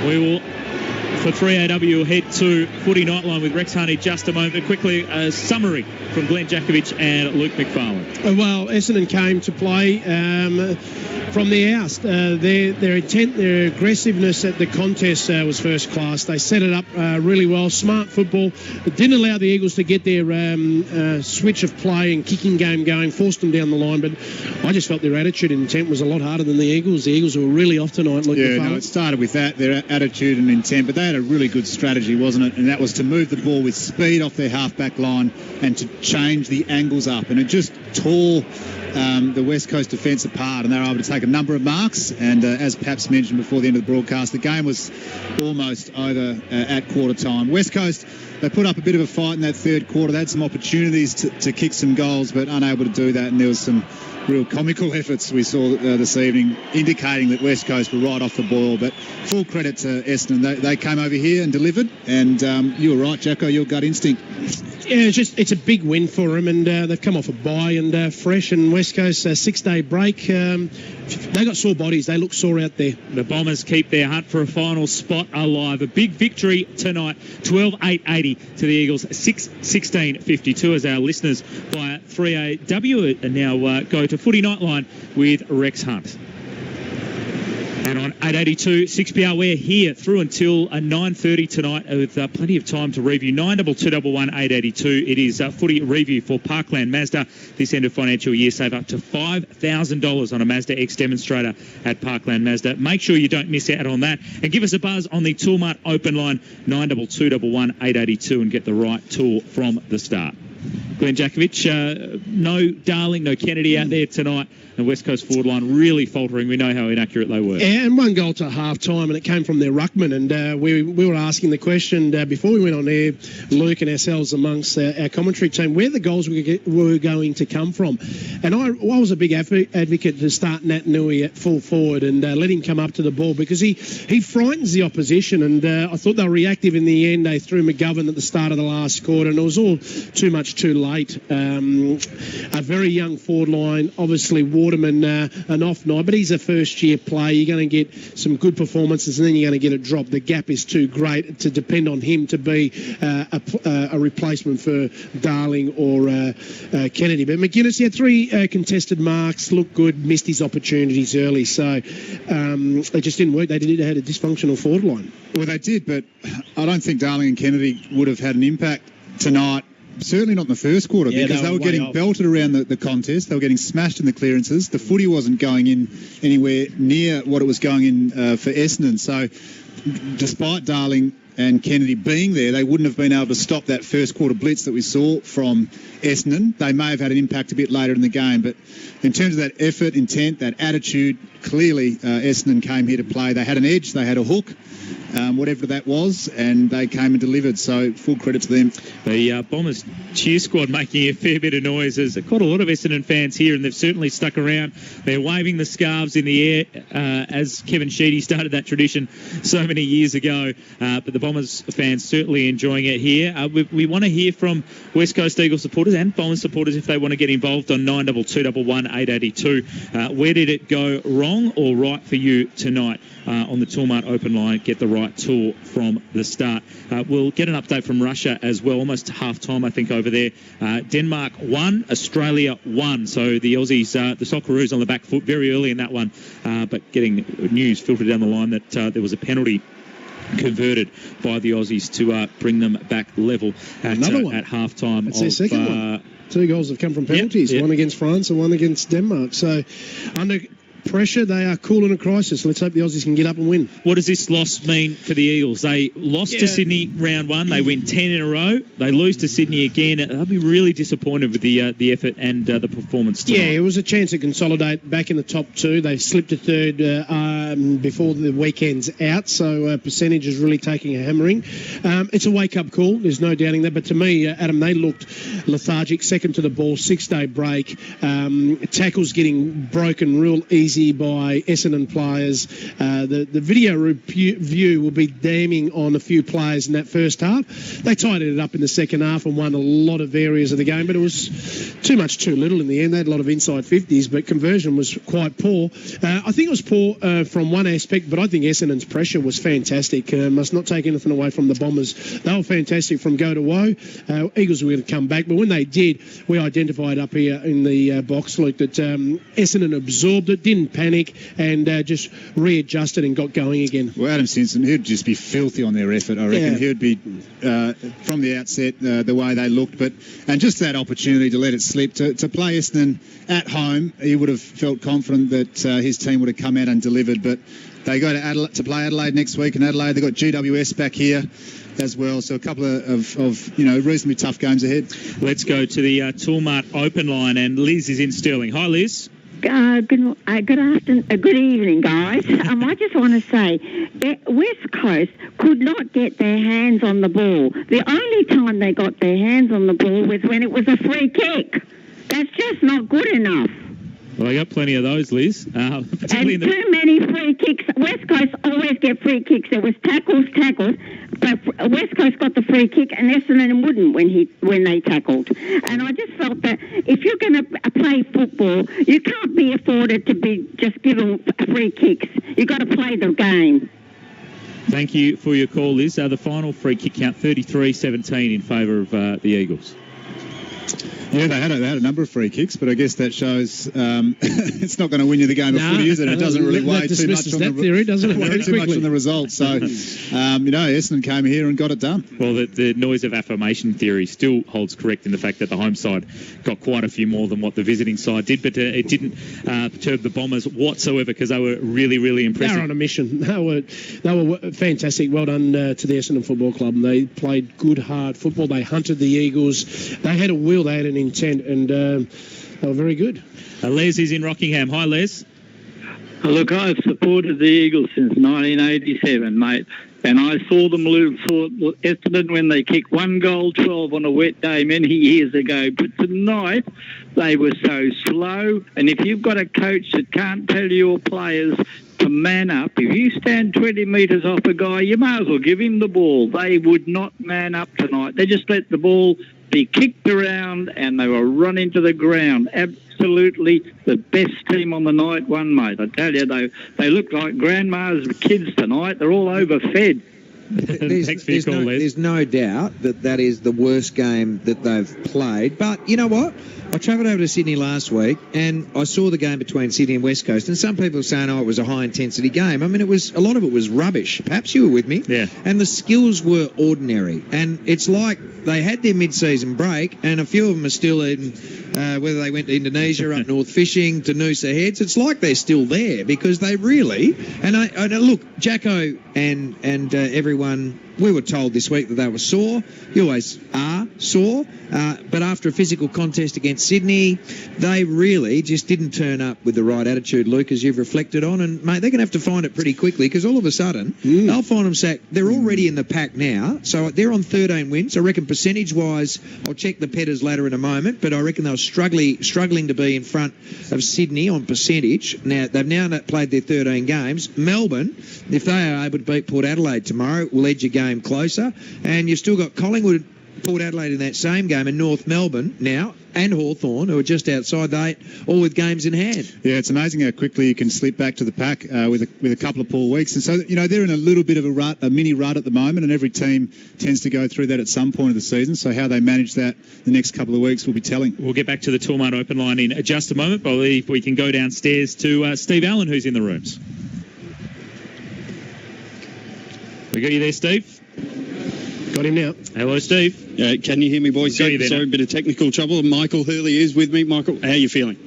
We will, for 3AW, we'll head to Footy Nightline with Rex Harney just a moment. But quickly, a summary from Glenn Jakovich and Luke McFarlane. Well, Essendon came to play from the oust. Their intent, their aggressiveness at the contest was first class. They set it up really well. Smart football. It didn't allow the Eagles to get their switch of play and kicking game going, forced them down the line. But I just felt their attitude and intent was a lot harder than the Eagles. The Eagles were really off tonight. It started with that, their attitude and intent, but they had a really good strategy, wasn't it? And that was to move the ball with speed off their half-back line and to change the angles up. And it just tore the West Coast defence apart, and they were able to take a number of marks. And as Paps mentioned before the end of the broadcast, the game was almost over at quarter time. West Coast, they put up a bit of a fight in that third quarter. They had some opportunities to kick some goals, but unable to do that. And there was some real comical efforts we saw this evening, indicating that West Coast were right off the boil. But full credit to Essendon. They came over here and delivered. And you were right, Jacko, your gut instinct. Yeah, it's a big win for them, and they've come off a bye and fresh. And West Coast, a 6-day break. They got sore bodies. They look sore out there. The Bombers keep their hunt for a final spot alive. A big victory tonight, 12-8-80 to the Eagles, 6-16-52 as our listeners via 3AW and now go to Footy Nightline with Rex Hunt. And on 882 6PR, we're here through until 9:30 tonight with plenty of time to review. 9221 882. It is footy review for Parkland Mazda. This end of financial year, save up to $5,000 on a Mazda X demonstrator at Parkland Mazda. Make sure you don't miss out on that. And give us a buzz on the Toolmart open line, 9221 882, and get the right tool from the start. Glenn Jakovich, no Darling, no Kennedy out there tonight. The West Coast forward line really faltering. We know how inaccurate they were. Yeah, and one goal to half-time, and it came from their ruckman. And we were asking the question before we went on air, Luke and ourselves amongst our commentary team, where the goals were going to come from. And I was a big advocate to start Nat Nui at full forward and let him come up to the ball because he frightens the opposition. And I thought they were reactive in the end. They threw McGovern at the start of the last quarter, and it was all too much too late. A very young forward line, obviously Waterman an off night, but he's a first-year player. You're going to get some good performances, and then you're going to get a drop. The gap is too great to depend on him to be a replacement for Darling or Kennedy. But McGuinness, he had 3 contested marks, looked good, missed his opportunities early, so it just didn't work. They had a dysfunctional forward line. Well, they did, but I don't think Darling and Kennedy would have had an impact tonight. Certainly not in the first quarter, because they were getting belted around the contest. They were getting smashed in the clearances. The footy wasn't going in anywhere near what it was going in for Essendon. So despite Darling and Kennedy being there, they wouldn't have been able to stop that first quarter blitz that we saw from Essendon. They may have had an impact a bit later in the game, but in terms of that effort, intent, that attitude, clearly Essendon came here to play. They had an edge, they had a hook, whatever that was, and they came and delivered. So full credit to them. The Bombers cheer squad making a fair bit of noise. There's quite a lot of Essendon fans here, and they've certainly stuck around. They're waving the scarves in the air as Kevin Sheedy started that tradition so many years ago. But the Bombers fans certainly enjoying it here. We want to hear from West Coast Eagles supporters and Bombers supporters if they want to get involved on 9221 882. Where did it go wrong or right for you tonight on the Toolmart open line? Get the right tool from the start. We'll get an update from Russia as well. Almost half-time, I think, over there. Denmark 1, Australia 1. So the Aussies, the Socceroos on the back foot very early in that one. But getting news filtered down the line that there was a penalty converted by the Aussies to bring them back level at half-time. That's their second one. 2 goals have come from penalties, one against France and one against Denmark. So under pressure, they are cool in a crisis. Let's hope the Aussies can get up and win. What does this loss mean for the Eagles? They lost to Sydney round 1. They win 10 in a row. They lose to Sydney again. They'll be really disappointed with the effort and the performance tonight. Yeah, it was a chance to consolidate back in the top 2. They slipped to third before the weekend's out, so percentage is really taking a hammering. It's a wake-up call. There's no doubting that. But to me, Adam, they looked lethargic, second to the ball, 6-day break. Tackles getting broken real easy. easy by Essendon players. The video review will be damning on a few players in that first half. They tidied it up in the second half and won a lot of areas of the game, but it was too much too little in the end. They had a lot of inside 50s, but conversion was quite poor. I think it was poor from one aspect, but I think Essendon's pressure was fantastic. Must not take anything away from the Bombers. They were fantastic from go to woe. Eagles were going to come back, but when they did, we identified up here in the box, Luke, that Essendon absorbed it, didn't panic, and just readjusted and got going again. Well, Adam Simpson, he'd just be filthy on their effort, I reckon. Yeah. He'd be, from the outset, the way they looked, and just that opportunity to let it slip, to play Essendon at home, he would have felt confident that his team would have come out and delivered, but they go to play Adelaide next week in Adelaide. They've got GWS back here as well, so a couple of reasonably tough games ahead. Let's go to the Toolmart open line, and Liz is in Stirling. Hi, Liz. Good afternoon, good evening, guys. I just want to say that West Coast could not get their hands on the ball. The only time they got their hands on the ball was when it was a free kick. That's just not good enough. Well, I got plenty of those, Liz. And too many free kicks. West Coast always get free kicks. There was tackles, but West Coast got the free kick, and Essendon wouldn't when they tackled. And I just felt that if you're going to play football, you can't be afforded to be just given free kicks. You've got to play the game. Thank you for your call, Liz. The final free kick count, 33-17 in favour of the Eagles. Yeah, they had a number of free kicks, but I guess that shows it's not going to win you the game of footy, is it? It doesn't really weigh too much on the theory, doesn't it? Weigh too much on the results. So, Essendon came here and got it done. Well, the noise of affirmation theory still holds correct in the fact that the home side got quite a few more than what the visiting side did, but it didn't perturb the Bombers whatsoever because they were really, really impressive. They were on a mission. They were fantastic. Well done to the Essendon Football Club. They played good, hard football. They hunted the Eagles. They had a will. They had an intent, and they were very good. Les is in Rockingham. Hi, Les. Look, I've supported the Eagles since 1987, mate, and I saw them lose Essendon when they kicked 1 goal 12 on a wet day many years ago, but tonight they were so slow, and if you've got a coach that can't tell your players to man up, if you stand 20 metres off a guy, you may as well give him the ball. They would not man up tonight. They just let the ball be kicked around and they were run into the ground. Absolutely the best team on the night won, mate. I tell you, they look like grandma's kids tonight. They're all overfed. There's no doubt that is the worst game that they've played. But you know what? I travelled over to Sydney last week and I saw the game between Sydney and West Coast, and some people were saying, it was a high-intensity game. I mean, a lot of it was rubbish. Perhaps you were with me. Yeah. And the skills were ordinary. And it's like they had their mid-season break, and a few of them are still in, whether they went to Indonesia, up north fishing, to Noosa Heads. It's like they're still there because they really... And I look, Jacko and everyone... We were told this week that they were sore. You always are sore. But after a physical contest against Sydney, they really just didn't turn up with the right attitude, Luke, as you've reflected on. And, mate, they're going to have to find it pretty quickly because all of a sudden, they'll find them sacked. They're already in the pack now. So they're on 13 wins. I reckon percentage-wise, I'll check the Petters ladder in a moment, but I reckon they're struggling to be in front of Sydney on percentage. Now, they've now played their 13 games. Melbourne, if they are able to beat Port Adelaide tomorrow, will edge a game closer, and you've still got Collingwood, Port Adelaide in that same game, and North Melbourne now, and Hawthorn, who are just outside they, all with games in hand. Yeah, it's amazing how quickly you can slip back to the pack with a couple of poor weeks. And so, they're in a little bit of a mini rut at the moment, and every team tends to go through that at some point of the season. So how they manage that the next couple of weeks will be telling. We'll get back to the Toolmart Open line in just a moment, but I believe we can go downstairs to Steve Allen, who's in the rooms. We got you there, Steve? Got him now. Hello, Steve. Can you hear me, boys? Sorry, a bit of technical trouble. Michael Hurley is with me. Michael, how are you feeling?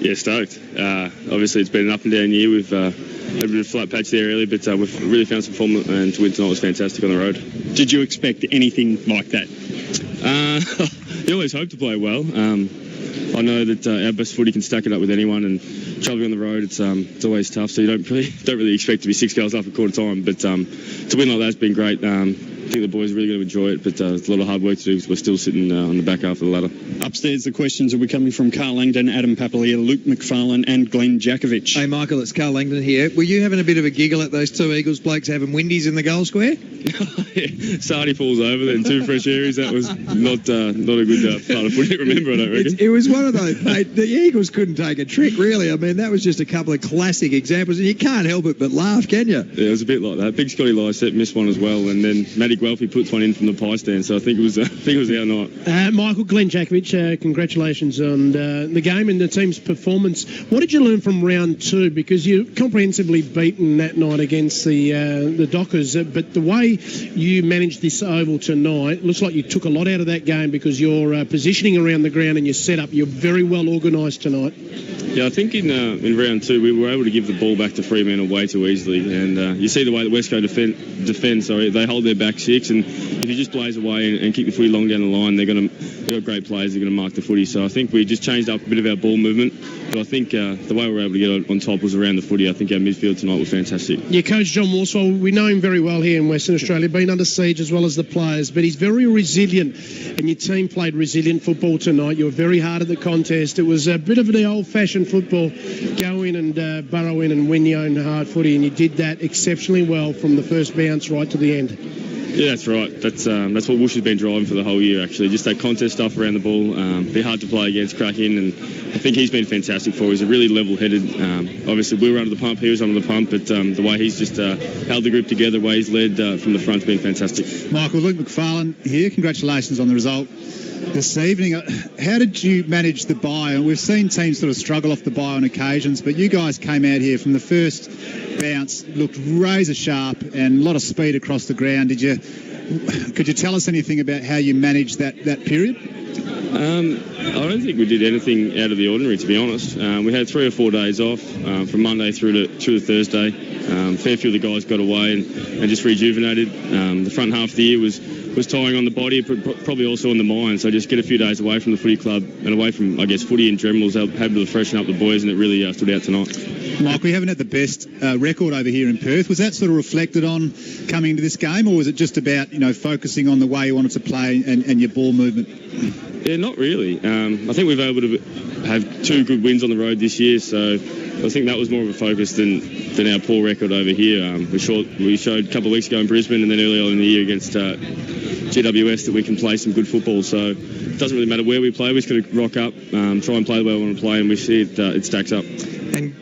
Yeah, stoked. Obviously, it's been an up and down year. We've had a bit of flat patch there earlier, but we've really found some form, and to win tonight was fantastic on the road. Did you expect anything like that? You always hope to play well. I know that our best footy can stack it up with anyone, and travelling on the road, it's always tough. So you don't really expect to be 6 goals up at quarter time. But to win like that's been great. think the boys are really going to enjoy it, but there's a lot of hard work to do because we're still sitting on the back half of the ladder. Upstairs, the questions will be coming from Carl Langdon, Adam Papalier, Luke McFarlane and Glenn Jakovich. Hey, Michael, it's Carl Langdon here. Were you having a bit of a giggle at those two Eagles blokes having windies in the goal square? Sardi falls over, then 2 fresh areas. That was not a good part of footy to remember, I don't reckon. It was one of those, mate, the Eagles couldn't take a trick, really. I mean, that was just a couple of classic examples, and you can't help it but laugh, can you? Yeah, it was a bit like that. Big Scotty Lysette missed one as well, and then Matty Guelphy puts one in from the pie stand, so I think it was our night. Michael, Glenn Jakovich, congratulations on the game and the team's performance. What did you learn from round 2? Because you comprehensively beaten that night against the Dockers, but the way you managed this oval tonight, looks like you took a lot out of that game because your positioning around the ground and your setup, you're very well organised tonight. Yeah, I think in round 2 we were able to give the ball back to Fremantle way too easily, and you see the way that West Coast defend. Sorry, they hold their back 6, and if you just blaze away and kick the footy long down the line, they've got great players. They're going to mark the footy. So I think we just changed up a bit of our ball movement. But I think the way we were able to get on top was around the footy. I think our midfield tonight was fantastic. Your coach John Morswell, we know him very well here in Western Australia, been under siege as well as the players, but he's very resilient, and your team played resilient football tonight. You were very hard at the contest. It was a bit of the old-fashioned football, go in and burrow in and win your own hard footy, and you did that exceptionally well from the first bounce right to the end. Yeah, that's right. That's what Woosh has been driving for the whole year, actually. Just that contest stuff around the ball, be hard to play against, crack in, and I think he's been fantastic for us. He's a really level-headed. Obviously, we were under the pump, he was under the pump, but the way he's just held the group together, the way he's led from the front's been fantastic. Michael, Luke McFarlane here. Congratulations on the result this evening. How did you manage the bye? We've seen teams sort of struggle off the bye on occasions, but you guys came out here from the first bounce, looked razor sharp and a lot of speed across the ground. Could you tell us anything about how you managed that period? I don't think we did anything out of the ordinary, to be honest. We had 3 or 4 days off from Monday through to Thursday. Fair few of the guys got away and just rejuvenated. The front half of the year was tiring on the body, probably also on the mind. So just get a few days away from the footy club and away from, I guess, footy in general, was able to freshen up the boys, and it really stood out tonight. Mike, we haven't had the best record over here in Perth. Was that sort of reflected on coming into this game, or was it just about focusing on the way you wanted to play and your ball movement? Yeah, not really. I think we've been able to have 2 good wins on the road this year, so I think that was more of a focus than our poor record over here. We showed a couple of weeks ago in Brisbane and then earlier on in the year against GWS that we can play some good football. So it doesn't really matter where we play. We just got to rock up, try and play the way we want to play, and we see it stacks up.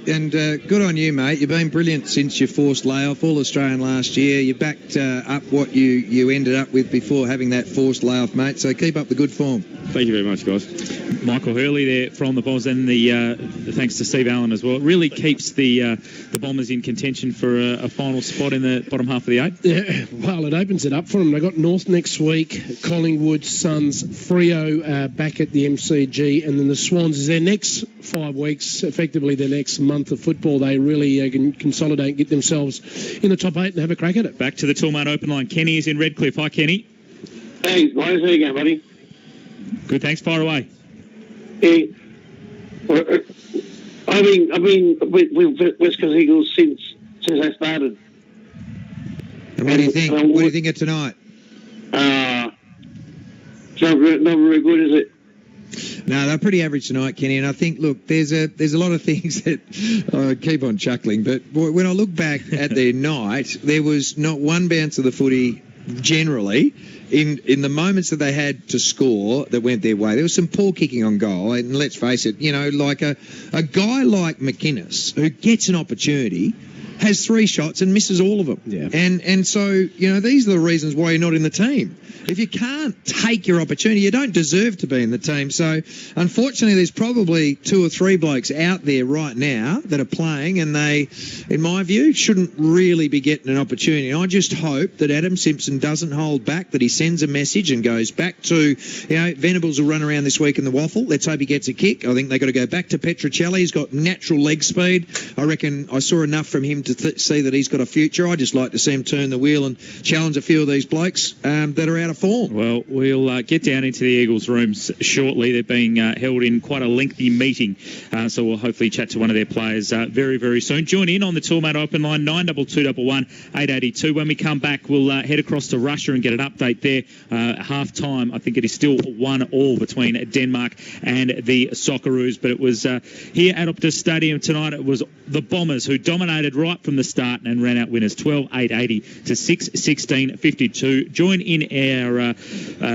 And good on you, mate. You've been brilliant since your forced layoff, All-Australian last year. You backed up what you ended up with before having that forced layoff, mate. So keep up the good form. Thank you very much, guys. Michael Hurley there from the Bombers, and the thanks to Steve Allen as well. It really keeps the Bombers in contention for a final spot in the bottom half of the 8. Yeah, well, it opens it up for them. They've got North next week, Collingwood, Suns, Freo back at the MCG, and then the Swans is their next 5 weeks, effectively their next month of football. They really can consolidate and get themselves in the top 8 and have a crack at it. Back to the Toolmart Open line. Kenny is in Redcliffe. Hi, Kenny. Hey, guys. How you going, buddy? Good, thanks. Fire away. Hey, I've been with West Coast Eagles since I started. And what do you think? What do you think of tonight? It's not very good, is it? No, they're pretty average tonight, Kenny. And I think, look, there's a lot of things that I keep on chuckling. But when I look back at their night, there was not one bounce of the footy generally in the moments that they had to score that went their way. There was some poor kicking on goal, and let's face it, like a guy like McInnes who gets an opportunity has 3 shots and misses all of them. Yeah. And so, these are the reasons why you're not in the team. If you can't take your opportunity, you don't deserve to be in the team. So, unfortunately, there's probably 2 or 3 blokes out there right now that are playing, and they, in my view, shouldn't really be getting an opportunity. And I just hope that Adam Simpson doesn't hold back, that he sends a message and goes back to, Venables will run around this week in the waffle. Let's hope he gets a kick. I think they've got to go back to Petruccelli. He's got natural leg speed. I reckon I saw enough from him to see that he's got a future. I'd just like to see him turn the wheel and challenge a few of these blokes that are out of form. Well, we'll get down into the Eagles' rooms shortly. They're being held in quite a lengthy meeting, so we'll hopefully chat to one of their players very, very soon. Join in on the Toolmart Open line, 9221 882. When we come back, we'll head across across to Russia and get an update there. Half-time, I think it is still 1-1 between Denmark and the Socceroos. But it was here at Optus Stadium tonight. It was the Bombers who dominated right from the start and ran out winners 12-8-80 to 6-16-52. Join in our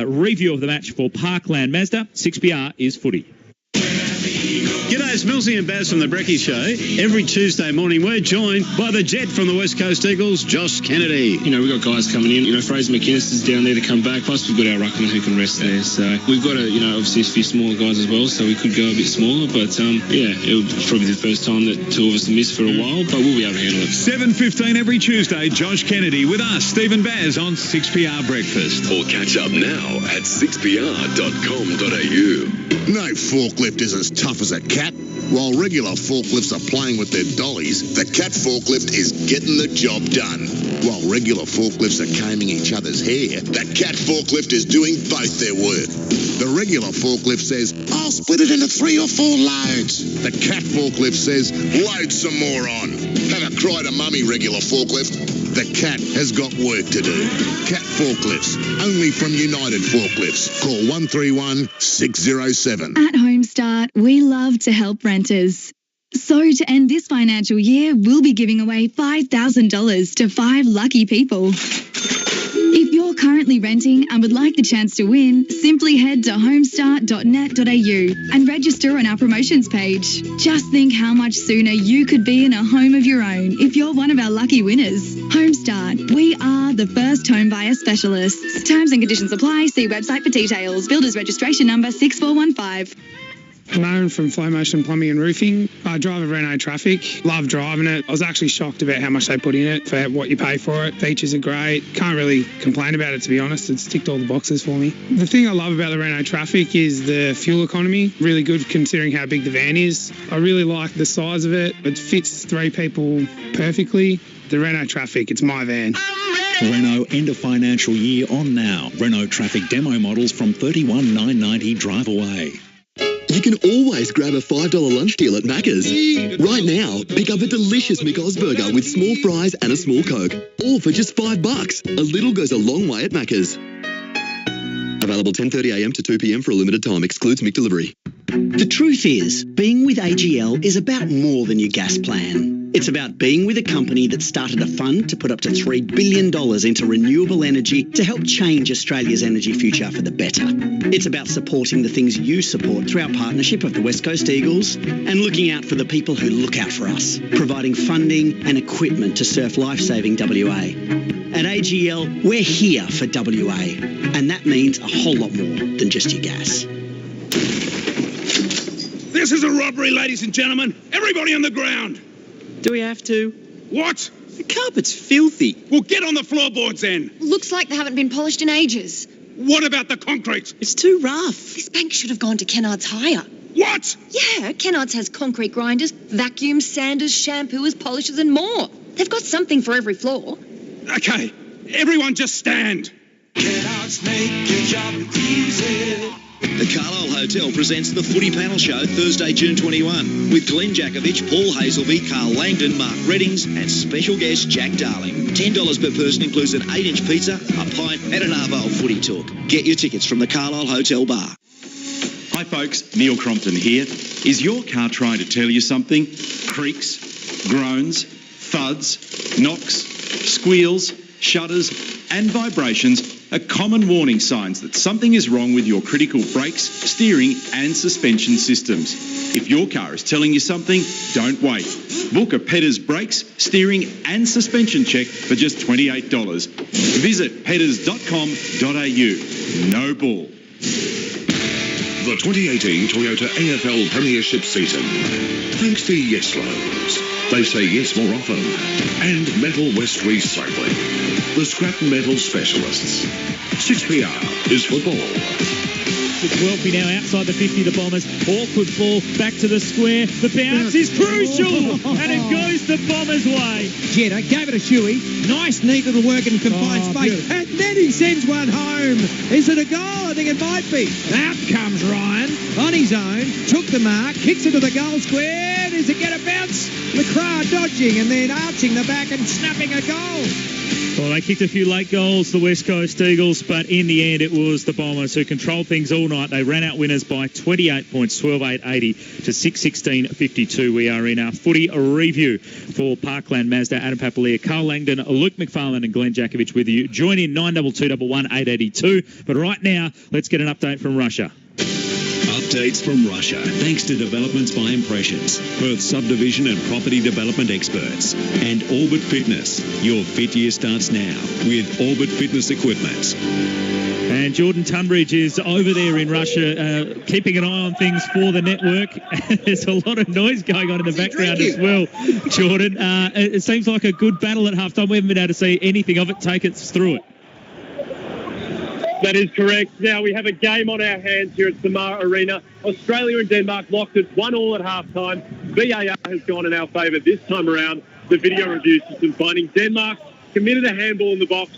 review of the match for Parkland Mazda. 6PR is footy. G'day, it's Milsey and Baz from the Brekkie Show. Every Tuesday morning, we're joined by the Jet from the West Coast Eagles, Josh Kennedy. You know, we've got guys coming in. You know, Fraser McInnes is down there to come back. Plus, we've got our ruckman who can rest there. So we've got, obviously a few smaller guys as well, so we could go a bit smaller. But, it would probably be the first time that two of us have missed for a while, but we'll be able to handle it. 7:15 every Tuesday, Josh Kennedy with us, Stephen Baz, on 6PR Breakfast. Or catch up now at 6pr.com.au. No forklift is as tough as a cat. While regular forklifts are playing with their dollies, the cat forklift is getting the job done. While regular forklifts are combing each other's hair, the cat forklift is doing both their work. The regular forklift says, I'll split it into 3 or 4 loads. The cat forklift says, load some more on. Have a cry to mummy, regular forklift. The cat has got work to do. Cat forklifts, only from United Forklifts. Call 131 607. At Homestart, we love to help renters. So to end this financial year, we'll be giving away $5,000 to 5 lucky people. If you're currently renting and would like the chance to win, simply head to homestart.net.au and register on our promotions page. Just think how much sooner you could be in a home of your own if you're one of our lucky winners. Homestart, we are the first home buyer specialists. Terms and conditions apply. See website for details. Builder's registration number 6415. Lauren from Flow Motion Plumbing and Roofing. I drive a Renault Traffic. Love driving it. I was actually shocked about how much they put in it for what you pay for it. Features are great. Can't really complain about it, to be honest. It's ticked all the boxes for me. The thing I love about the Renault Traffic is the fuel economy. Really good considering how big the van is. I really like the size of it. It fits 3 people perfectly. The Renault Traffic, it's my van. Renault end of financial year on now. Renault Traffic demo models from $31,990 drive away. You can always grab a $5 lunch deal at Macca's. Right now, pick up a delicious McOz burger with small fries and a small Coke. All for just $5. A little goes a long way at Macca's. Available 10:30am to 2pm for a limited time. Excludes McDelivery. The truth is, being with AGL is about more than your gas plan. It's about being with a company that started a fund to put up to $3 billion into renewable energy to help change Australia's energy future for the better. It's about supporting the things you support through our partnership of the West Coast Eagles and looking out for the people who look out for us, providing funding and equipment to surf life-saving WA. At AGL, we're here for WA, and that means a whole lot more than just your gas. This is a robbery, ladies and gentlemen. Everybody on the ground. Do we have to? What? The carpet's filthy. Well, get on the floorboards then. Looks like they haven't been polished in ages. What about the concrete? It's too rough. This bank should have gone to Kennard's Hire. What? Yeah, Kennard's has concrete grinders, vacuums, sanders, shampooers, polishers and more. They've got something for every floor. Okay, everyone just stand. Kennard's make your job easy. The Carlisle Hotel presents the Footy Panel Show Thursday, June 21 with Glenn Jakovich, Paul Hazelby, Carl Langdon, Mark Reddings and special guest Jack Darling. $10 per person includes an 8-inch pizza, a pint and an Arvo footy talk. Get your tickets from the Carlisle Hotel Bar. Hi folks, Neil Crompton here. Is your car trying to tell you something? Creaks, groans, thuds, knocks, squeals, shudders and vibrations are common warning signs that something is wrong with your critical brakes, steering and suspension systems. If your car is telling you something, don't wait. Book a Petters brakes, steering and suspension check for just $28. Visit petters.com.au. No bull. The 2018 Toyota AFL Premiership season. Thanks to Yes Loans. They say yes more often. And Metal West Recycling. The scrap metal specialists. 6PR is football. It's Welpy now outside the 50, the Bombers. Awkward ball back to the square. The bounce is crucial, and it goes the Bombers' way. Jetta gave it a shoey. Nice, neat little work in confined space. Beautiful. And then he sends one home. Is it a goal? I think it might be. Out comes Ryan on his own. Took the mark. Kicks it to the goal square. Does it get a bounce? McCraw dodging and then arching the back and snapping a goal. Well, they kicked a few late goals, the West Coast Eagles, but in the end it was the Bombers who controlled things all night. They ran out winners by 28 points, 12-8-80 to 6-16-52. We are in our footy review for Parkland Mazda. Adam Papalia, Carl Langdon, Luke McFarlane and Glenn Jakovich with you. Join in 9221 882. But right now, let's get an update from Russia. Updates from Russia, thanks to developments by Impressions, Perth subdivision and property development experts, and Orbit Fitness. Your fit year starts now with Orbit Fitness equipment. And Jordan Tunbridge is over there in Russia, keeping an eye on things for the network. There's a lot of noise going on in the background as well, Jordan. It seems like a good battle at halftime. We haven't been able to see anything of it. Take us through it. That is correct. Now we have a game on our hands here at Samar Arena. Australia and Denmark locked it 1-1 at half-time. VAR has gone in our favour this time around. The video review system finding Denmark committed a handball in the box.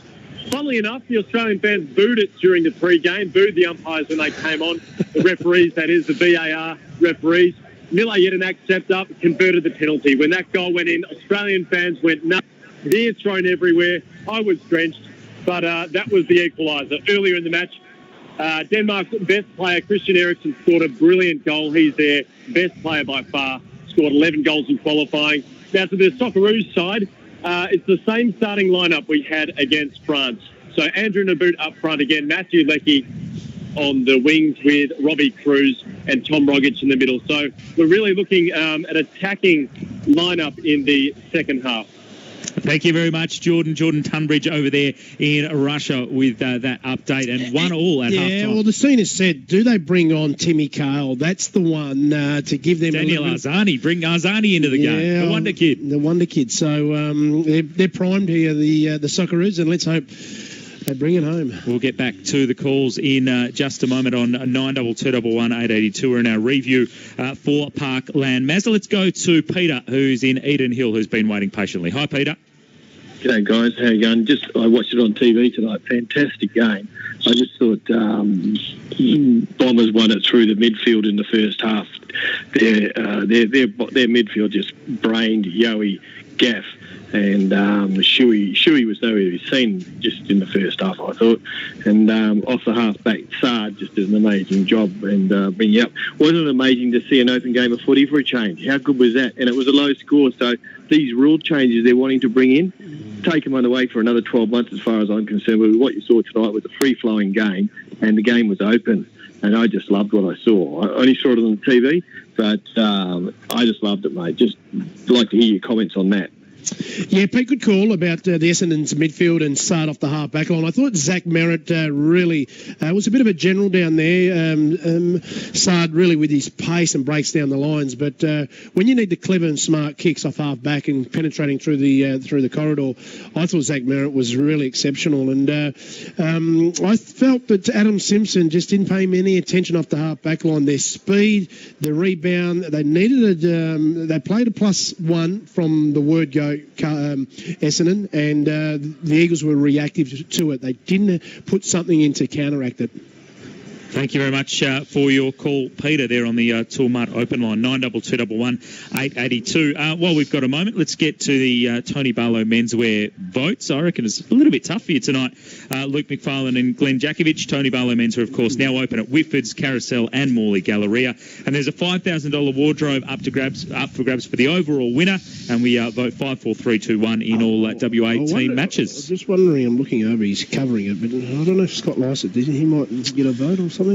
Funnily enough, the Australian fans booed it during the pre-game, booed the umpires when they came on. The referees, that is, the VAR referees. Miller Jedinak stepped up, converted the penalty. When that goal went in, Australian fans went nuts. Beer thrown everywhere. I was drenched. But that was the equaliser. Earlier in the match, Denmark's best player, Christian Eriksen, scored a brilliant goal. He's their best player by far, scored 11 goals in qualifying. Now, to the Socceroos side, it's the same starting lineup we had against France. So Andrew Naboot up front again, Matthew Leckie on the wings with Robbie Cruz and Tom Rogic in the middle. So we're really looking at attacking lineup in the second half. Thank you very much, Jordan. Jordan Tunbridge over there in Russia with that update, and 1-1 at half-time. Yeah, well, the scene is said, do they bring on Timmy Cahill? That's the one to give them... Daniel Arzani. Bring Arzani into the game. The wonder kid. The wonder kid. So they're primed here, the Socceroos, and let's hope they bring it home. We'll get back to the calls in just a moment on 9221 882. We're in our review for Parkland Mazda. Let's go to Peter, who's in Eden Hill, who's been waiting patiently. Hi, Peter. G'day, guys. How you going? I watched it on TV tonight. Fantastic game. I just thought Bombers won it through the midfield in the first half. Their midfield just brained Yowie, Gaff, and Shuey was nowhere to be seen just in the first half, I thought. And off the half-back, Saad just did an amazing job and bringing up. Wasn't it amazing to see an open game of footy for a change? How good was that? And it was a low score, so these rule changes they're wanting to bring in, take them underway for another 12 months as far as I'm concerned. But what you saw tonight was a free-flowing game, and the game was open. And I just loved what I saw. I only saw it on the TV, but I just loved it, mate. Just like to hear your comments on that. Yeah, Pete, good call about the Essendon's midfield and Saad off the half-back line. I thought Zach Merritt really was a bit of a general down there. Saad really with his pace and breaks down the lines. But when you need the clever and smart kicks off half-back and penetrating through the corridor, I thought Zach Merritt was really exceptional. And I felt that Adam Simpson just didn't pay him any attention off the half-back line. Their speed, the rebound, they needed they played a +1 from the word go. Essendon, and the Eagles were reactive to it. They didn't put something in to counteract it. Thank you very much for your call, Peter, there on the Toolmart open line, 9221 882. While we've got a moment, let's get to the Tony Barlow menswear votes. I reckon it's a little bit tough for you tonight. Luke McFarlane and Glenn Jakovich. Tony Barlow menswear, of course, now open at Whitford's, Carousel and Morley Galleria. And there's a $5,000 wardrobe up for grabs for the overall winner. And we vote 5, 4, 3, 2, 1 in all WA team matches. I'm just wondering, I'm looking over, he's covering it, but I don't know if Scott Lycett, he might get a vote or something. I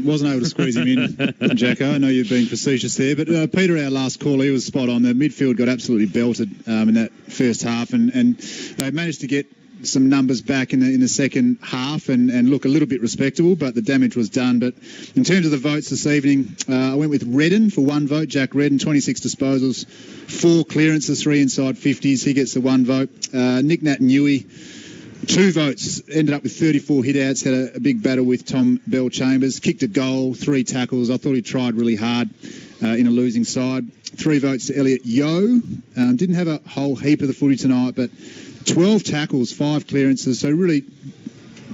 wasn't able to squeeze him in, Jacko. I know you've been facetious there, but Peter, our last caller, he was spot on. The midfield got absolutely belted in that first half, and they managed to get some numbers back in the second half and look a little bit respectable, but the damage was done. But in terms of the votes this evening, I went with Redden for 1 vote. Jack Redden, 26 disposals, 4 clearances, 3 inside 50s. He gets the 1 vote. Nick Nat Newey, 2 votes, ended up with 34 hit-outs, had a big battle with Tom Bell-Chambers, kicked a goal, 3 tackles. I thought he tried really hard in a losing side. 3 votes to Elliot Yeo. Didn't have a whole heap of the footy tonight, but 12 tackles, 5 clearances. So really,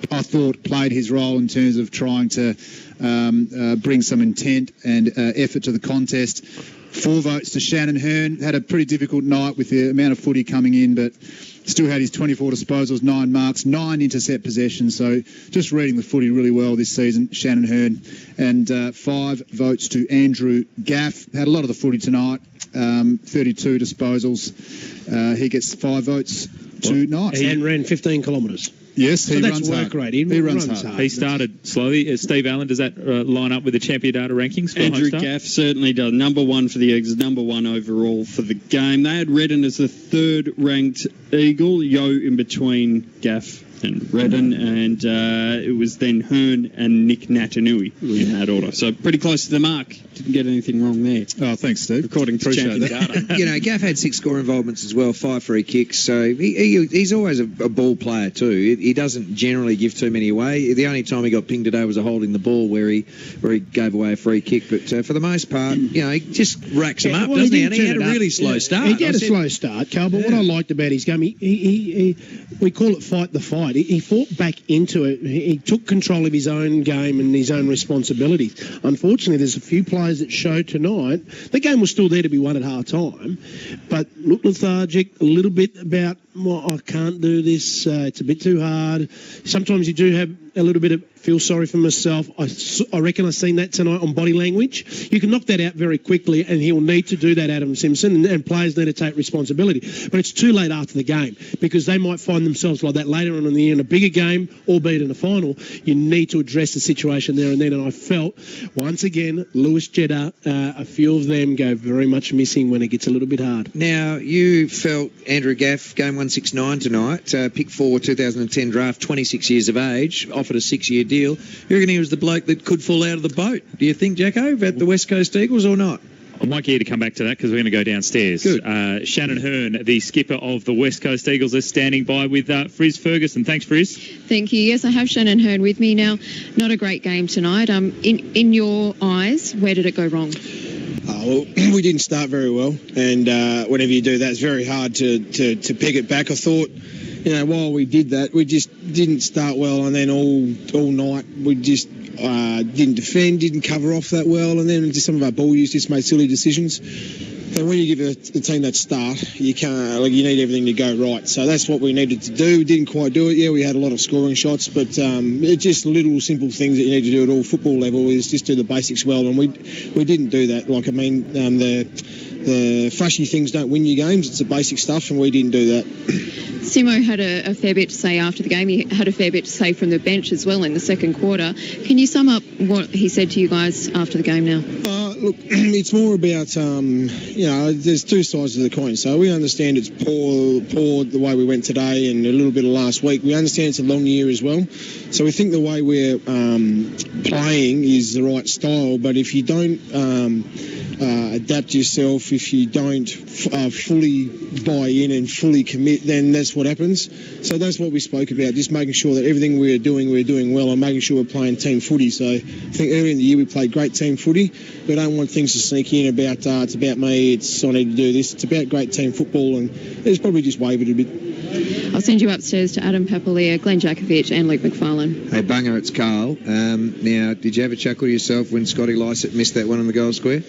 I thought, played his role in terms of trying to bring some intent and effort to the contest. 4 votes to Shannon Hearn. Had a pretty difficult night with the amount of footy coming in, but Still had his 24 disposals, 9 marks, 9 intercept possessions. So just reading the footy really well this season, Shannon Hearn. And 5 votes to Andrew Gaff. Had a lot of the footy tonight, 32 disposals. He gets 5 votes tonight. And ran 15 kilometres. Yes, so he that's runs work hard. rate. He runs hard. He started slowly. Steve Allen, does that line up with the Champion Data rankings for Andrew Homestar? Gaff certainly does. Number 1 for the Eagles, number 1 overall for the game. They had Redden as the 3rd ranked Eagle, Yo in between Gaff and Redden, and it was then Hearn and Nick Natanui in that order. So pretty close to the mark. Didn't get anything wrong there. Oh, thanks, Steve. According to Champion Data. You know, Gaff had 6 score involvements as well, 5 free kicks. So he's always a ball player too. He doesn't generally give too many away. The only time he got pinged today was a holding the ball where he gave away a free kick. But for the most part, you know, he just racks them up, doesn't he? And he had a really slow start. He had a slow start, Carl. But what I liked about his game, we call it fight the fight. He fought back into it. He took control of his own game and his own responsibilities. Unfortunately, there's a few players that showed tonight. The game was still there to be won at half time, but looked lethargic, a little bit about, well, I can't do this. It's a bit too hard. Sometimes you do have a little bit of feel sorry for myself. I reckon I've seen that tonight on body language. You can knock that out very quickly, and he'll need to do that, Adam Simpson, and players need to take responsibility. But it's too late after the game, because they might find themselves like that later on in the year in a bigger game, albeit in a final. You need to address the situation there and then, and I felt, once again, Lewis Jeddah, a few of them go very much missing when it gets a little bit hard. Now, you felt Andrew Gaff, game 169 tonight, pick 4, 2010 draft, 26 years of age, offered a 6-year deal. You reckon he was the bloke that could fall out of the boat? Do you think, Jacko, about the West Coast Eagles or not? I might get you to come back to that because we're going to go downstairs. Good. Shannon Hearn, the skipper of the West Coast Eagles, is standing by with Frizz Ferguson. Thanks, Frizz. Thank you. Yes, I have Shannon Hearn with me now. Not a great game tonight. In your eyes, where did it go wrong? Well, we didn't start very well, and whenever you do that, it's very hard to peg it back. I thought, you know, while we did that, we just didn't start well, and then all night we just didn't defend, didn't cover off that well, and then just some of our ball use just made silly decisions. And when you give a team that start, you can't, like, you need everything to go right. So that's what we needed to do. We didn't quite do it. Yeah, we had a lot of scoring shots, but it's just little simple things that you need to do at all football level is just do the basics well, and we didn't do that. Like, I mean, the flashy things don't win you games. It's the basic stuff, and we didn't do that. Simo had a fair bit to say after the game. He had a fair bit to say from the bench as well in the second quarter. Can you sum up what he said to you guys after the game now? Look, it's more about, you know, there's two sides of the coin. So we understand it's poor the way we went today and a little bit of last week. We understand it's a long year as well. So we think the way we're playing is the right style. But if you don't adapt yourself, if you don't fully buy in and fully commit, then that's what happens. So that's what we spoke about, just making sure that everything we're doing well and making sure we're playing team footy. So I think earlier in the year we played great team footy. We don't want things to sneak in about it's about me, it's I need to do this. It's about great team football, and it's probably just wavered a bit. I'll send you upstairs to Adam Papalia, Glenn Jakovich and Luke McFarlane. Hey, Bunga, it's Carl. Now, did you have a chuckle yourself when Scotty Lycett missed that one on the goal square?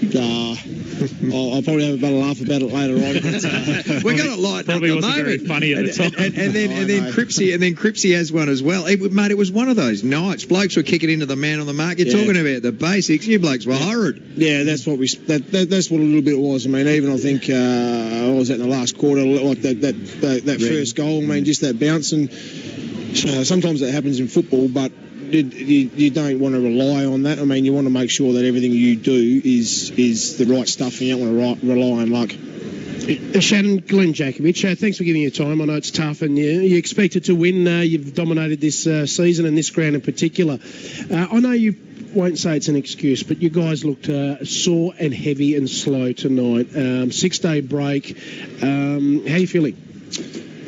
I'll probably have a better laugh about it later on. We're going to lighten up Probably the wasn't moment. very funny at the time. And then Cripsy has one as well. Mate, it was one of those nights. Blokes were kicking into the man on the mark. You're talking about the basics. You blokes were horrid. Yeah, that's what that's what a little bit was. I mean, even I think I was at in the last quarter, like that first goal. I mean, just that bounce, and sometimes that happens in football, but you don't want to rely on that. I mean, you want to make sure that everything you do is the right stuff, and you don't want to rely on luck. Shannon, Glenn Jakovich, thanks for giving your time. I know it's tough, and you expected to win. You've dominated this season and this ground in particular. I know you won't say it's an excuse, but you guys looked sore and heavy and slow tonight. 6-day break. How are you feeling?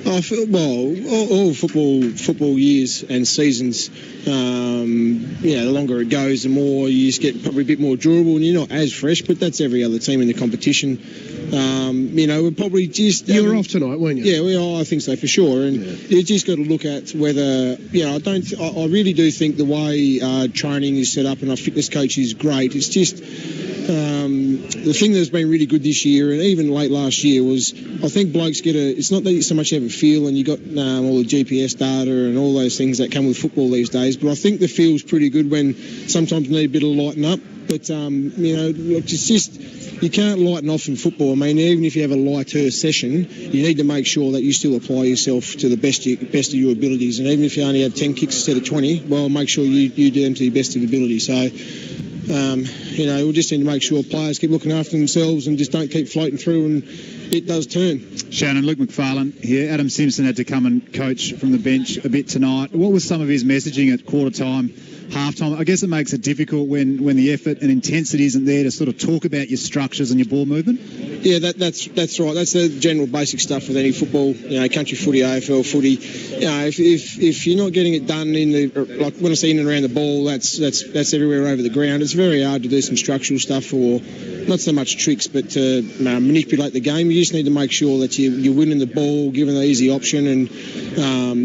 I feel, well, all football years and seasons, the longer it goes, the more you just get probably a bit more durable, and you're not as fresh, but that's every other team in the competition. We're probably just... You were off tonight, weren't you? Yeah, I think so, for sure. And you just got to look at whether, I really do think the way training is set up and our fitness coach is great. It's just... the thing that's been really good this year and even late last year was I think blokes it's not that you so much have a feel, and you got all the GPS data and all those things that come with football these days. But I think the feel's pretty good when sometimes you need a bit of lighten up. But look, it's just you can't lighten off in football. I mean, even if you have a lighter session, you need to make sure that you still apply yourself to the best of your abilities. And even if you only have 10 kicks instead of 20, well, make sure you do them to your best of your ability. So. We just need to make sure players keep looking after themselves and just don't keep floating through, and it does turn. Shannon, Luke McFarlane here. Adam Simpson had to come and coach from the bench a bit tonight. What was some of his messaging at quarter time, half time? I guess it makes it difficult when the effort and intensity isn't there to sort of talk about your structures and your ball movement. Yeah, that's right. That's the general basic stuff with any football, country footy, AFL footy. If you're not getting it done like when I say in and around the ball, that's everywhere over the ground. It's very hard to do some structural stuff or not so much tricks, but to manipulate the game. You just need to make sure that you're winning the ball, giving the easy option, and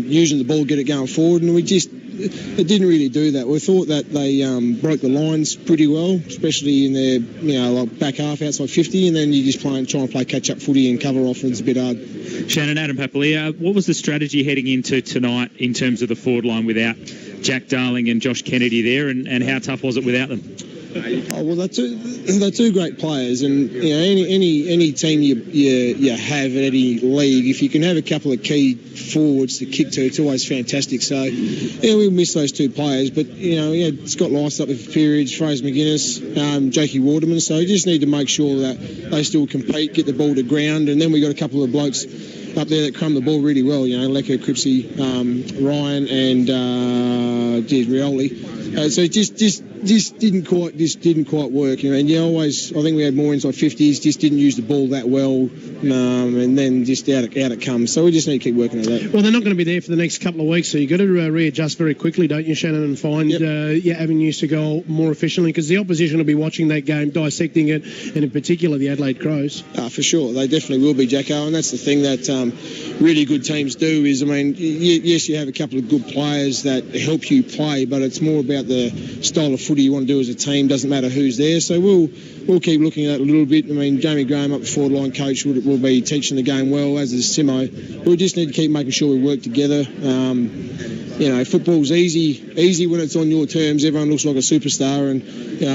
using the ball, get it going forward. And it didn't really do that. We thought that they broke the lines pretty well, especially in their back half outside 50, and then you just try and play catch-up footy and cover off, and it's a bit hard. Shannon, Adam Papalia, what was the strategy heading into tonight in terms of the forward line without Jack Darling and Josh Kennedy there, and how tough was it without them? Oh, well, they're two great players, and any team you have at any league, if you can have a couple of key forwards to kick to, it's always fantastic. So we miss those two players, but Scott Lysop for periods, Fraser McGuinness, Jakey Waterman. So you just need to make sure that they still compete, get the ball to ground, and then we got a couple of blokes up there that crumb the ball really well. Lecco, Cripsey, Ryan, and Rioli. So it just didn't quite work. I think we had more inside 50s, just didn't use the ball that well, and then just out it comes. So we just need to keep working on that. Well, they're not going to be there for the next couple of weeks, so you've got to readjust very quickly, don't you, Shannon, and find your avenues to go more efficiently, because the opposition will be watching that game, dissecting it, and in particular the Adelaide Crows. For sure, they definitely will be, Jacko, and that's the thing that really good teams do is, yes, you have a couple of good players that help you play, but it's more about the style of footy you want to do as a team. Doesn't matter who's there. So we'll keep looking at it a little bit. Jamie Graham, up the forward line coach, will be teaching the game well, as is Simo. We just need to keep making sure we work together. Football's easy when it's on your terms. Everyone looks like a superstar, and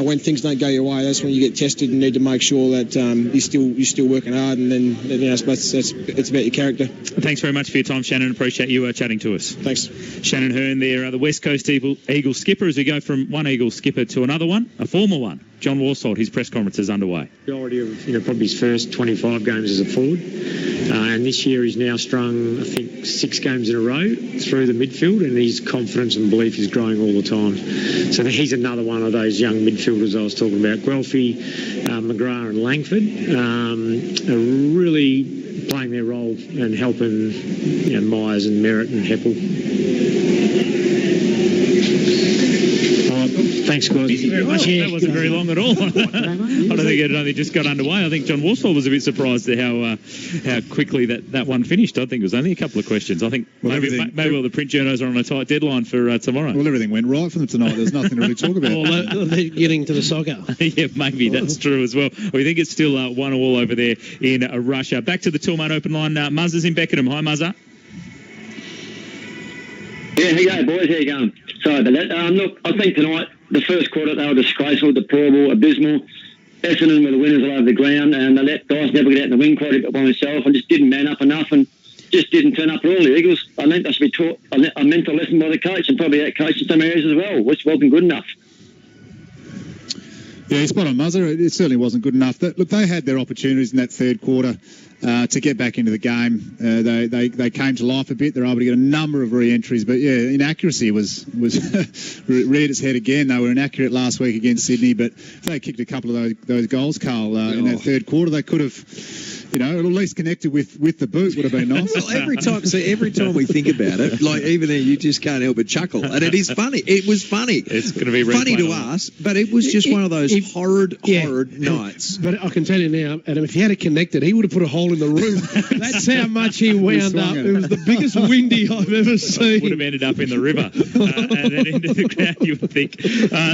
when things don't go your way, that's when you get tested and need to make sure that you're still working hard, and then it's about your character. Thanks very much for your time, Shannon. Appreciate you chatting to us. Thanks. Shannon Hearn there, the West Coast Eagle skipper, as we go from one Eagle skipper to another one, a former one. John Worsfold, his press conference is underway. Majority of probably his first 25 games as a forward, and this year he's now strung, I think, 6 games in a row through the midfield, and his confidence and belief is growing all the time. So he's another one of those young midfielders I was talking about. Guelphy, McGrath and Langford are really playing their role and helping Myers and Merritt and Heppel. Thanks, guys. That wasn't very long at all. I don't think it only just got underway. I think John Worsfold was a bit surprised at how quickly that one finished. I think it was only a couple of questions. I think maybe all the print journos are on a tight deadline for tomorrow. Well, everything went right for them tonight. There's nothing to really talk about. Well, they're getting to the soccer. Yeah, maybe that's true as well. We think it's still 1-1 over there in Russia. Back to the Toolmart Open line. Muzzer's in Beckenham. Hi, Muzzer. Yeah, how you going, boys? How you going? Sorry about that. Look, I think tonight, the first quarter, they were disgraceful, deplorable, abysmal. Essendon were the winners all over the ground, and they let Dice never get out in the wing quite a bit by himself and just didn't man up enough and just didn't turn up at all. The Eagles, I think they should be taught a mental lesson by the coach, and probably that coach in some areas as well, which wasn't good enough. Yeah, he's spot on, Muzzer. It certainly wasn't good enough. Look, they had their opportunities in that third quarter to get back into the game. They came to life a bit. They were able to get a number of re-entries, but yeah, inaccuracy was reared its head again. They were inaccurate last week against Sydney, but if they kicked a couple of those goals, Carl, in that third quarter, they could have, at least connected with the boot would have been nice. Well, every time we think about it, like even there, you just can't help but chuckle, and it is funny. It was funny. It's going to be funny to us, but it was just one of those horrid nights. But I can tell you now, Adam, if he had it connected, he would have put a hole in the roof. That's how much he wound up. It was the biggest windy I've ever seen. Would have ended up in the river and then into the ground, you would think.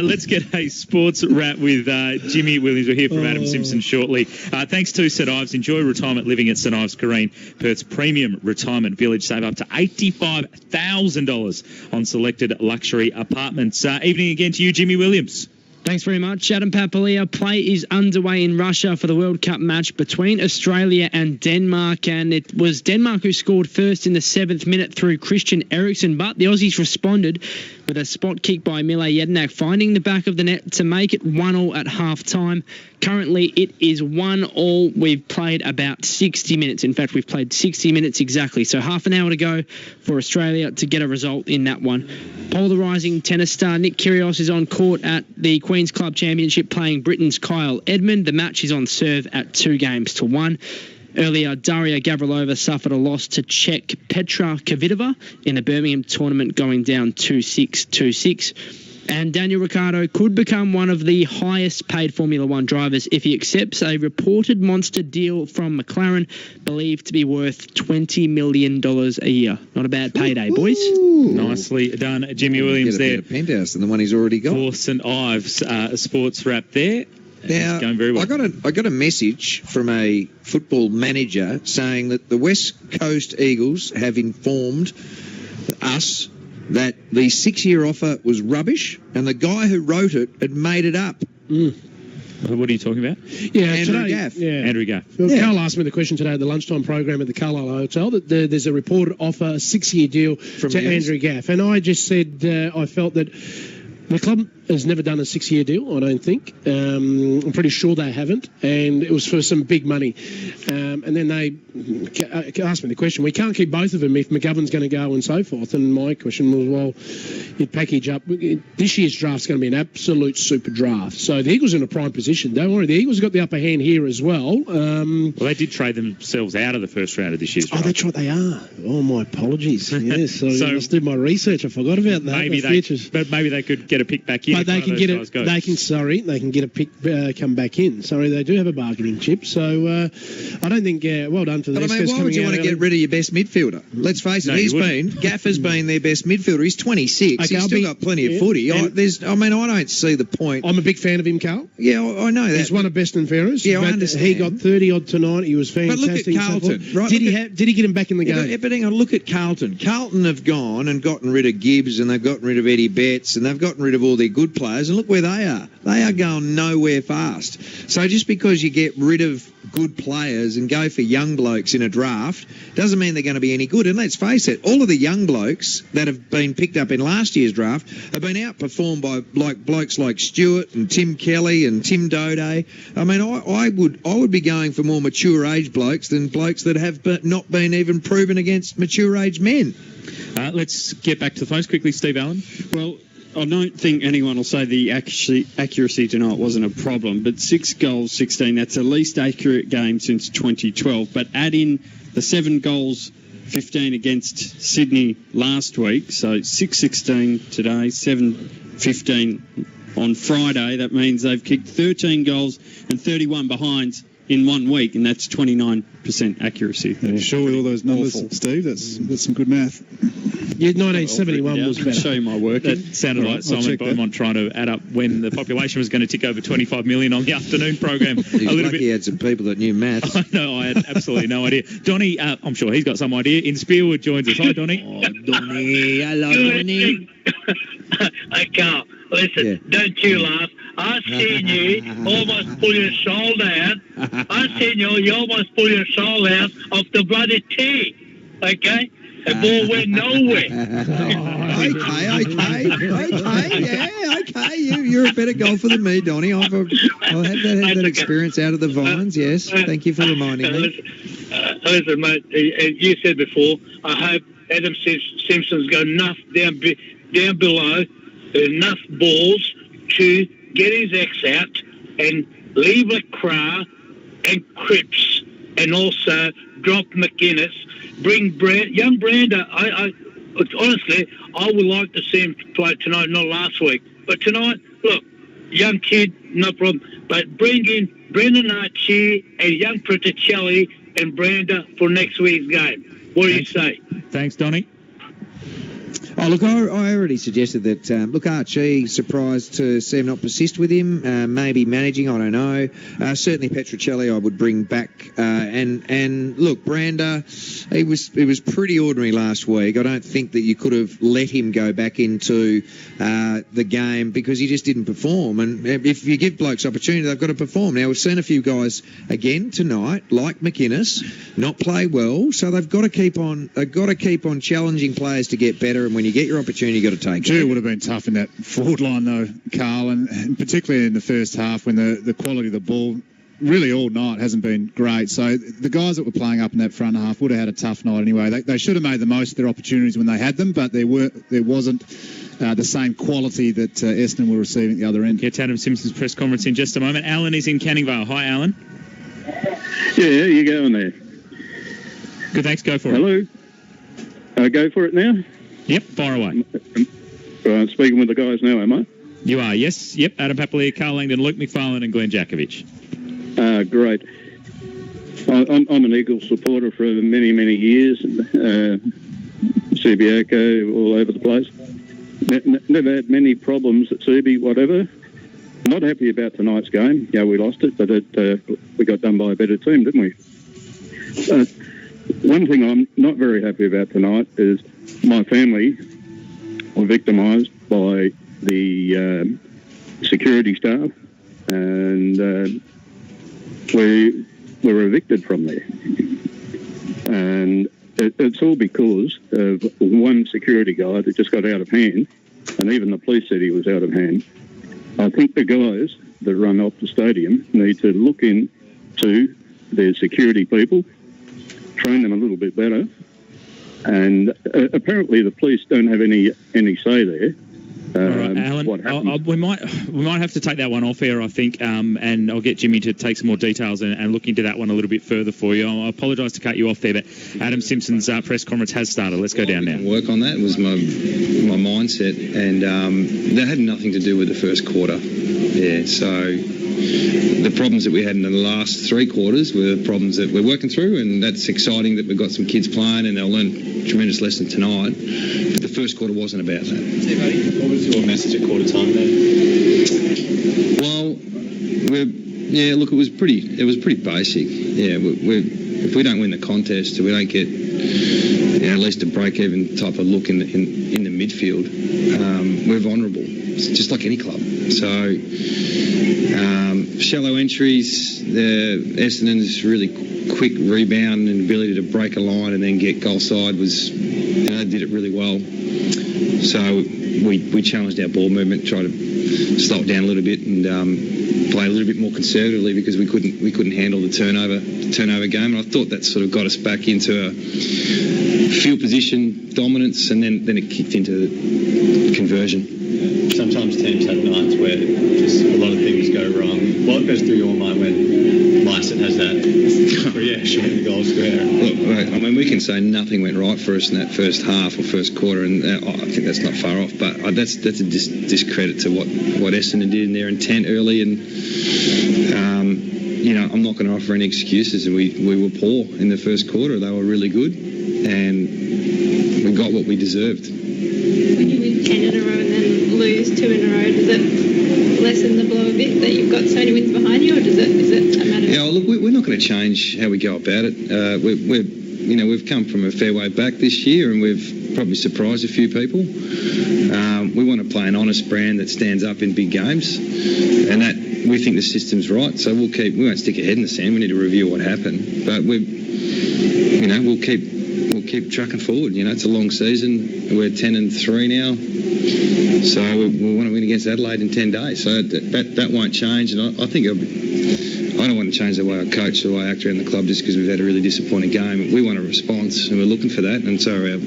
Let's get a sports wrap with Jimmy Williams. We'll hear from Adam Simpson shortly. Thanks to St Ives. Enjoy retirement living at St Ives Careen, Perth's premium retirement village. Save up to $85,000 on selected luxury apartments. Evening again to you, Jimmy Williams. Thanks very much, Adam Papalia. Play is underway in Russia for the World Cup match between Australia and Denmark, and it was Denmark who scored first in the 7th minute through Christian Eriksen, but the Aussies responded with a spot kick by Mile Jedinak, finding the back of the net to make it 1-1 at half-time. Currently, it is 1-1. We've played about 60 minutes. In fact, we've played 60 minutes exactly, so half an hour to go for Australia to get a result in that one. Polarising tennis star Nick Kyrgios is on court at the Queen's Club Championship playing Britain's Kyle Edmund. The match is on serve at 2-1. Earlier, Daria Gavrilova suffered a loss to Czech Petra Kvitova in the Birmingham tournament, going down 2-6, 2-6. And Daniel Ricciardo could become one of the highest paid Formula One drivers if he accepts a reported monster deal from McLaren, believed to be worth $20 million a year. Not a bad payday, boys. Nicely done, Jimmy Williams there. Get a penthouse than the one he's already got. For St Ives, a sports wrap there. Now, going very well. I got a message from a football manager saying that the West Coast Eagles have informed us that the 6-year offer was rubbish and the guy who wrote it had made it up. What are you talking about? Yeah, Andrew Gaff. Yeah. Andrew Gaff. Well, Carl asked me the question today at the lunchtime program at the Carlisle Hotel that there's a reported offer, a 6-year deal to Andrew Gaff. And I just said I felt that the club has never done a 6-year deal, I don't think. I'm pretty sure they haven't. And it was for some big money. And then they asked me the question, we can't keep both of them if McGovern's going to go and so forth. And my question was, well, you package up. This year's draft's going to be an absolute super draft. So the Eagles are in a prime position. Don't worry, the Eagles have got the upper hand here as well. Well, they did trade themselves out of the first round of this year's draft. Oh, that's right, they are. Oh, my apologies. Yes, so I must do my research. I forgot about that. Maybe they could get a pick back in. But they can get it. They can get a pick come back in. Sorry, they do have a bargaining chip. So I don't think. Well done to the. But I mean, why would you want to get rid of your best midfielder? Let's face it, Gaff has been their best midfielder. He's 26. Okay, he's still got plenty of footy. I don't see the point. I'm a big fan of him, Carl. Yeah, I know that. He's one of best and fairest. Yeah, I understand. He got 30 odd tonight. He was fantastic. But look at Carlton. Right, did he get him back in the game? But hang on, look at Carlton. Carlton have gone and gotten rid of Gibbs, and they've gotten rid of Eddie Betts, and they've gotten rid of all their good players, and look where they are. They are going nowhere fast. So just because you get rid of good players and go for young blokes in a draft doesn't mean they're going to be any good. And let's face it, all of the young blokes that have been picked up in last year's draft have been outperformed by blokes like Stewart and Tim Kelly and Tim Doday. I mean, I would be going for more mature age blokes than blokes that have not been even proven against mature age men. Let's get back to the phones quickly, Steve Allen. Well, I don't think anyone will say the accuracy tonight wasn't a problem, but 6 goals, 16, that's the least accurate game since 2012. But add in the 7 goals, 15 against Sydney last week, so 6-16 today, 7-15 on Friday. That means they've kicked 13 goals and 31 behinds in 1 week, and that's 29% accuracy. Are you sure with all those numbers, Steve? That's some good math. Yeah, 1971 was better. I'll show you my work. That sounded like Simon Beaumont trying to add up when the population was going to tick over 25 million on the afternoon program. He had some people that knew maths. I know, I had absolutely no idea. Donnie, I'm sure he's got some idea. In Spearwood joins us. Hi, Donnie. Donnie. Hello, Donnie. Hey, Carl, listen, don't you laugh. I've seen you almost pull your shawl down. I've seen you almost pull your shawl out of the bloody tee. Okay? The ball went nowhere. Okay. You're a better golfer than me, Donnie. I've had that experience out of the Vines, yes. Thank you for reminding me. Listen, mate, you said before, I hope Adam Simpson's got enough down below, enough balls to get his ex out and leave LeCras and Cripps and also drop McInnes, bring young Brander. Honestly, I would like to see him play tonight, not last week. But tonight, look, young kid, no problem. But bring in Brendan Archie and young Preticelli and Brander for next week's game. What do you say? Thanks, Donnie. Oh, look, I already suggested that, look, Archie, surprised to see him not persist with him, maybe managing, I don't know. Certainly Petruccelli I would bring back. And look, Brander, he was pretty ordinary last week. I don't think that you could have let him go back into the game because he just didn't perform. And if you give blokes opportunity, they've got to perform. Now, we've seen a few guys again tonight, like McInnes, not play well, so they've got to keep on challenging players to get better, and when you get your opportunity, you've got to take it. It would have been tough in that forward line, though, Carl, and particularly in the first half when the quality of the ball really all night hasn't been great. So the guys that were playing up in that front half would have had a tough night anyway. They should have made the most of their opportunities when they had them, but there wasn't the same quality that Essendon were receiving at the other end. Get Adam Simpson's press conference in just a moment. Alan is in Canning Vale. Hi, Alan. Yeah, how you going there? Good, thanks. Go for it. Hello. Go for it now? Yep, fire away. Speaking with the guys now, am I? You are, yes. Yep, Adam Papalia, Carl Langdon, Luke McFarlane and Glenn Jakovich. Great. I'm an Eagles supporter for many, many years. Subiaco, all over the place. Never had many problems at Subi, whatever. Not happy about tonight's game. Yeah, we lost it, but we got done by a better team, didn't we? One thing I'm not very happy about tonight is my family were victimised by the security staff, and we were evicted from there. And it's all because of one security guy that just got out of hand, and even the police said he was out of hand. I think the guys that run off the stadium need to look into their security people, train them a little bit better, and apparently the police don't have any say there. All right, Alan, we might have to take that one off air, I think, and I'll get Jimmy to take some more details and look into that one a little bit further for you. I apologise to cut you off there, but Adam Simpson's press conference has started. Let's go down now. Work on that was my mindset, and that had nothing to do with the first quarter. Yeah, so the problems that we had in the last three quarters were problems that we're working through, and that's exciting that we've got some kids playing and they'll learn a tremendous lesson tonight. But the first quarter wasn't about that. Hey, buddy, what was your message at quarter time then? Well, look, it was pretty basic. Yeah, if we don't win the contest, we don't get at least a break-even type of look in the midfield, we're vulnerable. It's just like any club. So shallow entries, Essendon's really quick rebound and ability to break a line and then get goal side was, did it really well. So we challenged our ball movement, tried to slow it down a little bit and play a little bit more conservatively because we couldn't handle the turnover game. And I thought that sort of got us back into a field position dominance, and then it kicked into the conversion. Sometimes teams have nights where just a lot of things go wrong. What goes through your mind when Lycett has that reaction in the goal square? Look, I mean, we can say nothing went right for us in that first half or first quarter, and I think that's not far off. But that's a discredit to what Essendon did in their intent early, and I'm not going to offer any excuses. And we were poor in the first quarter. They were really good, and we got what we deserved. When you win 10 in a row and then lose 2 in a row, does it lessen the blow a bit that you've got so many wins behind you, or is it a matter of... Yeah, look, we're not going to change how we go about it. We've come from a fair way back this year, and we've probably surprised a few people. We want to play an honest brand that stands up in big games, and that we think the system's right. So we won't stick our head in the sand. We need to review what happened, but we'll keep trucking forward. It's a long season. We're 10-3 now, so we want to win against Adelaide in 10 days. So that won't change, and I think I don't want to change the way I coach, the way I act around the club just because we've had a really disappointing game. We want a response, and we're looking for that, and so are our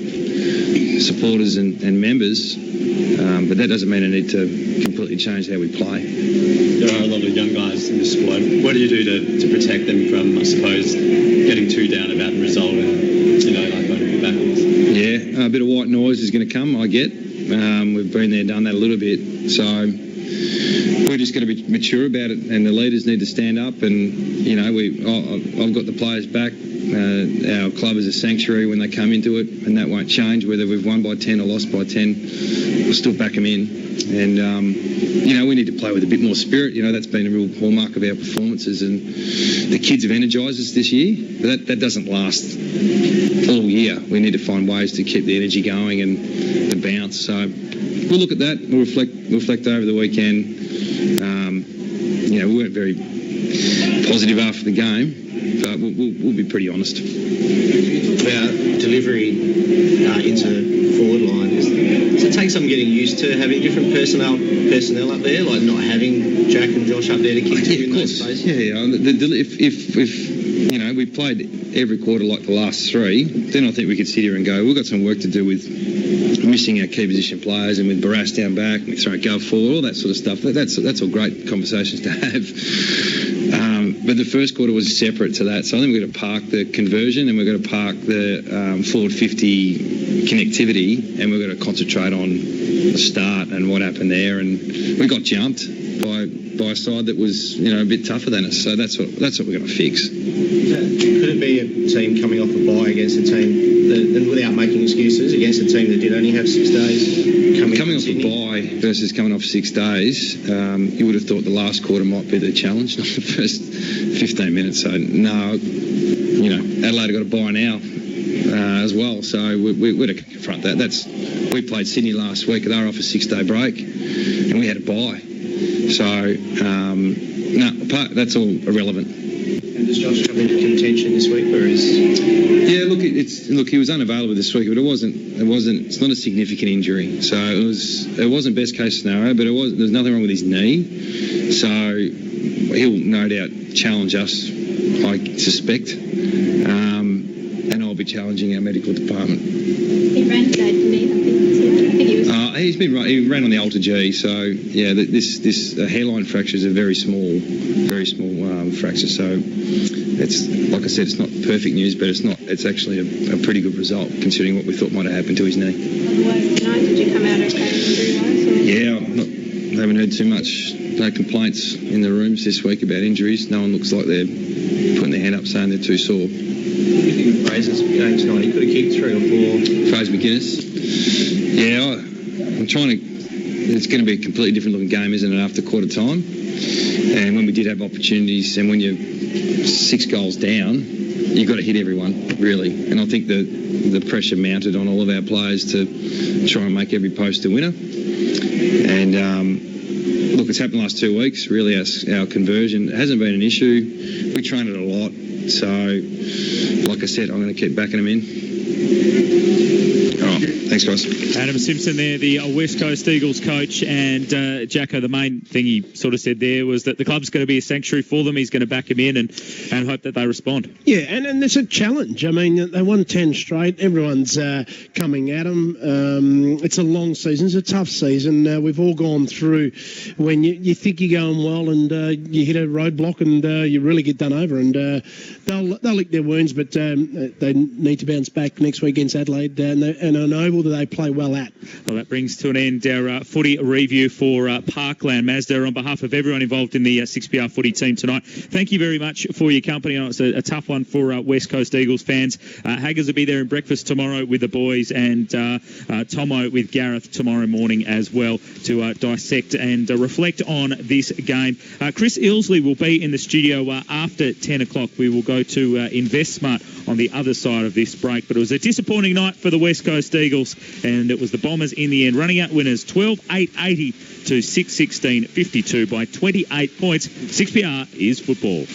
supporters and members. But that doesn't mean I need to completely change how we play. There are a lot of young guys in the squad. What do you do to protect them from, I suppose, getting too down about the result and, going a bit backwards? Yeah, a bit of white noise is going to come, I get. We've been there, done that a little bit. So we're just going to be mature about it, and the leaders need to stand up. And I've got the players back our club is a sanctuary when they come into it, and that won't change. Whether we've won by 10 or lost by 10, we'll still back them in. And, we need to play with a bit more spirit. That's been a real hallmark of our performances, and the kids have energised us this year, but that doesn't last all year. We need to find ways to keep the energy going and the bounce. So we'll look at that. We'll reflect over the weekend. We weren't very positive after the game, but we'll be pretty honest. About delivery into the forward line, does it take some getting used to having different personnel up there, like not having Jack and Josh up there to kick to in those spaces? If we played every quarter like the last three, then I think we could sit here and go, we've got some work to do with missing our key position players, and with Barras down back, and we throw Gov forward, all that sort of stuff. That's all great conversations to have. But the first quarter was separate to that, so I think we've got to park the conversion, and we've got to park the forward 50 connectivity, and we've got to concentrate on the start and what happened there. And we got jumped by a side that was a bit tougher than us, so that's what we're going to fix. Could it be a team coming off a bye against a team that, without making excuses, against a team that did only have 6 days? Coming off a bye versus coming off 6 days, you would have thought the last quarter might be the challenge, not the first 15 minutes. So no, Adelaide have got a bye now as well, so we're to confront that. We played Sydney last week, and they were off a 6-day break, and we had a bye. So that's all irrelevant. And does Josh come into contention this week, or is? Yeah, look, he was unavailable this week, but it's not a significant injury, so it wasn't best case scenario, but there's nothing wrong with his knee, so he'll no doubt challenge us, I suspect, and I'll be challenging our medical department. He ran today to me, I think he was. He ran on the Alta G, so yeah, this hairline fracture is a very small fracture. So it's, like I said, it's not perfect news, but it's actually a pretty good result considering what we thought might have happened to his knee. Otherwise tonight, did you come out okay injury-wise? Yeah, I haven't heard too much. No complaints in the rooms this week about injuries. No one looks like they're putting their hand up saying they're too sore. What do you think of Fraser's game tonight? He could have kicked 3 or 4. Fraser McGuinness. Yeah, I'm trying to. It's going to be a completely different looking game, isn't it, after quarter time? And when we did have opportunities, and when you're 6 goals down, you've got to hit everyone, really. And I think the pressure mounted on all of our players to try and make every post a winner. And look, it's happened the last 2 weeks. Really, our conversion hasn't been an issue. We train it a lot. So, like I said, I'm going to keep backing them in. All right. Thanks, guys. Adam Simpson there, the West Coast Eagles coach, and Jacko, the main thing he sort of said there was that the club's going to be a sanctuary for them. He's going to back them in and hope that they respond. Yeah, and there's a challenge. I mean, they won 10 straight. Everyone's coming at them. It's a long season. It's a tough season. We've all gone through when you think you're going well and you hit a roadblock and you really get done over. And they'll lick their wounds, but they need to bounce back next week against Adelaide and an oval that they play well at. Well, that brings to an end our footy review for Parkland. Mazda, on behalf of everyone involved in the 6PR footy team tonight, thank you very much for your company. I know it's a tough one for West Coast Eagles fans. Haggers will be there in breakfast tomorrow with the boys, and Tomo with Gareth tomorrow morning as well to dissect and reflect on this game. Chris Ilsley will be in the studio after 10 o'clock. We will go to InvestSmart on the other side of this break, but it was a disappointing night for the West Coast Eagles, and it was the Bombers in the end running out winners 12-8-80 to 6-16-52 by 28 points. 6PR is football.